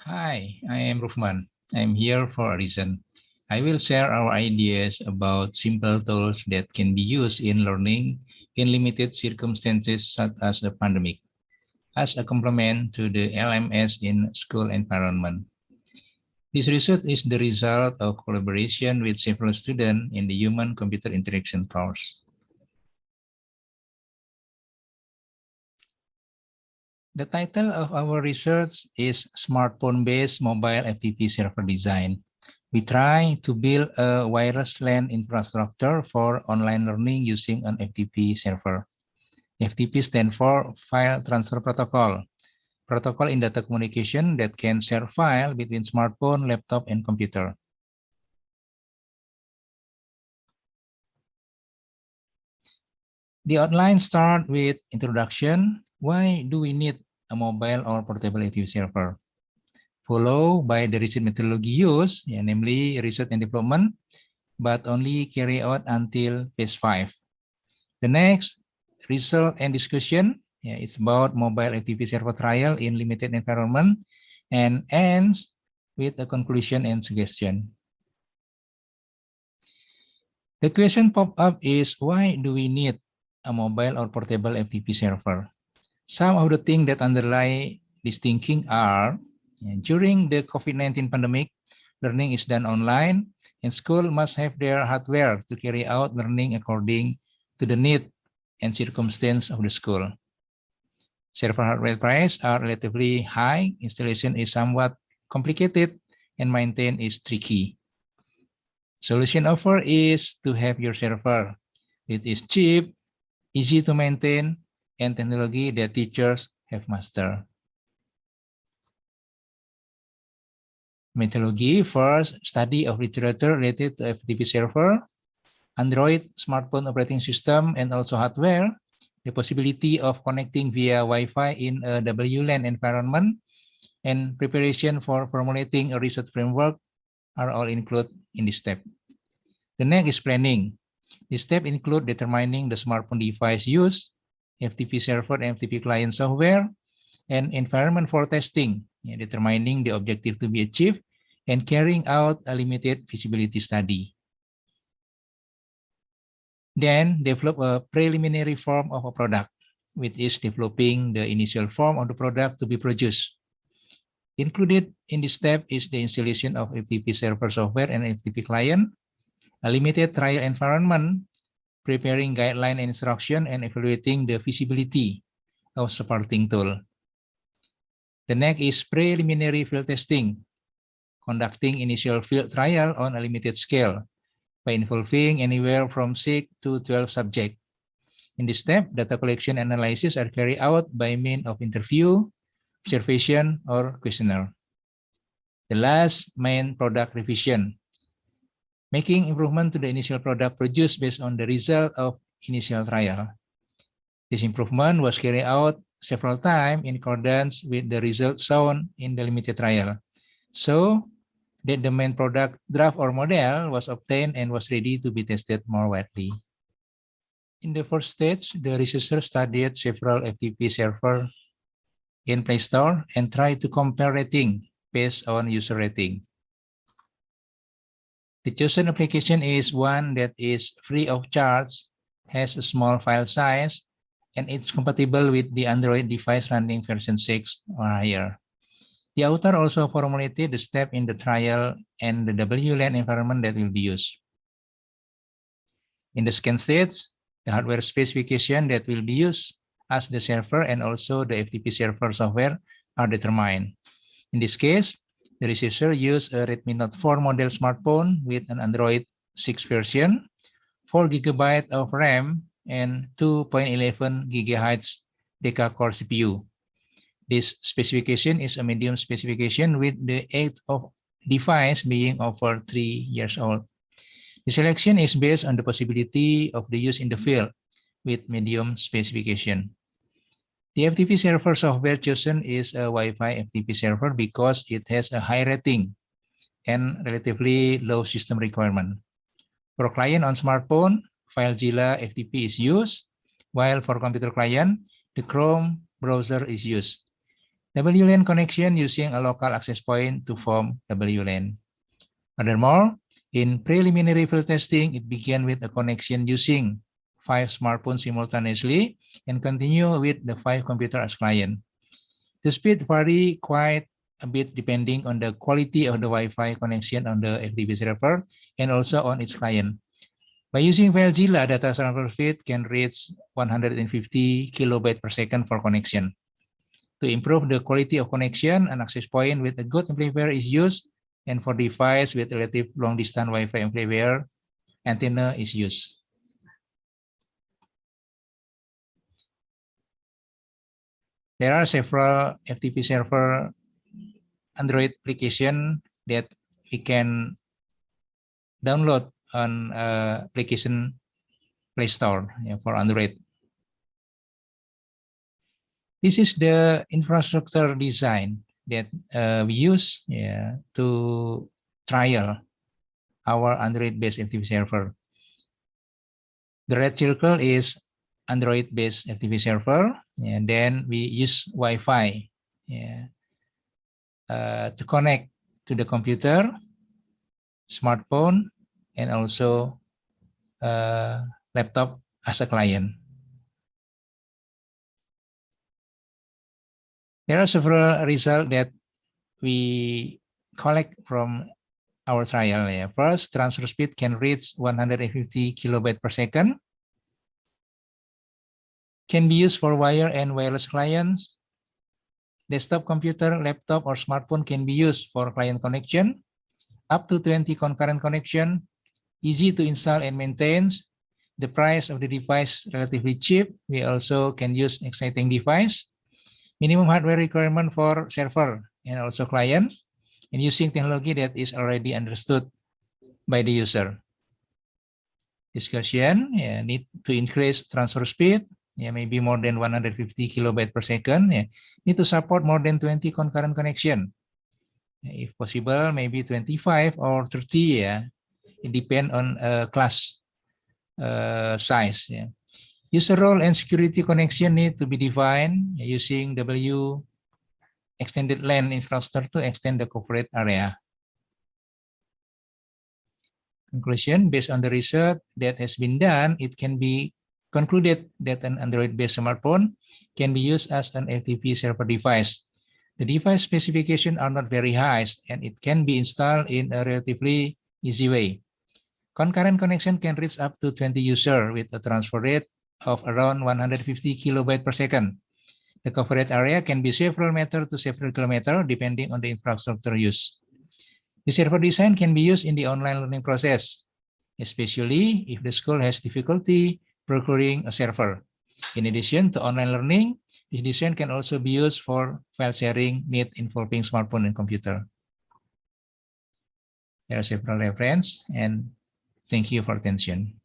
Hi, I am Rufman. I'm here for a reason. I will share our ideas about simple tools that can be used in learning in limited circumstances such as the pandemic, as a complement to the LMS in school environment. This research is the result of collaboration with several students in the human-computer interaction course. The title of our research is Smartphone-Based Mobile FTP Server Design. We try to build a wireless LAN infrastructure for online learning using an FTP server. FTP stands for File Transfer Protocol, protocol in data communication that can share file between smartphone, laptop, and computer. The outline starts with introduction. Why do we need a mobile or portable FTP server? Followed by the research methodology used, namely research and development, but only carry out until phase 5. The next, result and discussion. It's about mobile FTP server trial in limited environment, and ends with a conclusion and suggestion. The question pop up is, why do we need a mobile or portable FTP server? Some of the things that underlie this thinking are, during the COVID-19 pandemic, learning is done online, and school must have their hardware to carry out learning according to the need and circumstance of the school. Server hardware prices are relatively high, installation is somewhat complicated, and maintain is tricky. Solution offer is to have your server. It is cheap, easy to maintain, and technology that teachers have mastered. Methodology: first, study of literature related to FTP server, Android smartphone operating system, and also hardware, the possibility of connecting via Wi-Fi in a WLAN environment, and preparation for formulating a research framework are all included in this step. The next is planning. This step includes determining the smartphone device used, FTP server and FTP client software, and environment for testing, determining the objective to be achieved, and carrying out a limited feasibility study. Then develop a preliminary form of a product, which is developing the initial form of the product to be produced. Included in this step is the installation of FTP server software and FTP client, a limited trial environment, preparing guideline and instruction, and evaluating the feasibility of supporting tool. The next is preliminary field testing, conducting initial field trial on a limited scale by involving anywhere from 6 to 12 subjects. In this step, data collection and analysis are carried out by means of interview, observation, or questionnaire. The last, main product revision, making improvement to the initial product produced based on the result of initial trial. This improvement was carried out several times in accordance with the results shown in the limited trial, so that the main product draft or model was obtained and was ready to be tested more widely. In the first stage, the researchers studied several FTP servers in Play Store and tried to compare rating based on user rating. The chosen application is one that is free of charge, has a small file size, and it's compatible with the Android device running version 6 or higher. The author also formulated the step in the trial and the WLAN environment that will be used. In the second stage, the hardware specification that will be used as the server and also the FTP server software are determined. In this case, the researcher used a Redmi Note 4 model smartphone with an Android 6 version, 4 GB of RAM, and 2.11 GHz deca-core CPU. This specification is a medium specification with the age of device being over 3 years old. The selection is based on the possibility of the use in the field with medium specification. The FTP server software chosen is a Wi-Fi FTP server because it has a high rating and relatively low system requirement. For client on smartphone, FileZilla FTP is used, while for computer client, the Chrome browser is used. WLAN connection using a local access point to form WLAN. Furthermore, in preliminary field testing, it began with a connection using 5 smartphones simultaneously and continue with the 5 computers as client. The speed vary quite a bit depending on the quality of the Wi-Fi connection on the FTP server and also on its client. By using FileZilla, data transfer speed can reach 150 kilobytes per second for connection. To improve the quality of connection, an access point with a good amplifier is used, and for device with relative long-distance Wi-Fi amplifier, antenna is used. There are several FTP server Android application that we can download on application Play Store for Android. This is the infrastructure design that we use to trial our Android-based FTP server. The red circle is Android-based FTP server, and then we use Wi-Fi to connect to the computer, smartphone, and also laptop as a client. There are several results that we collect from our trial. First, transfer speed can reach 150 kilobytes per second. Can be used for wire and wireless clients. Desktop computer, laptop, or smartphone can be used for client connection. Up to 20 concurrent connection. Easy to install and maintain. The price of the device relatively cheap. We also can use exciting device. Minimum hardware requirement for server and also client, and using technology that is already understood by the user. Discussion, need to increase transfer speed, maybe more than 150 kilobytes per second. Need to support more than 20 concurrent connection. If possible, maybe 25 or 30. It depends on class size. User role and security connection need to be defined using W extended LAN infrastructure to extend the coverage area. Conclusion, based on the research that has been done, it can be concluded that an Android-based smartphone can be used as an FTP server device. The device specifications are not very high, and it can be installed in a relatively easy way. Concurrent connection can reach up to 20 users with a transfer rate of around 150 kilobytes per second. The coverage area can be several meters to several kilometers depending on the infrastructure used. The server design can be used in the online learning process, especially if the school has difficulty procuring a server. In addition to online learning, this design can also be used for file sharing need involving smartphone and computer. There are several references, and thank you for attention.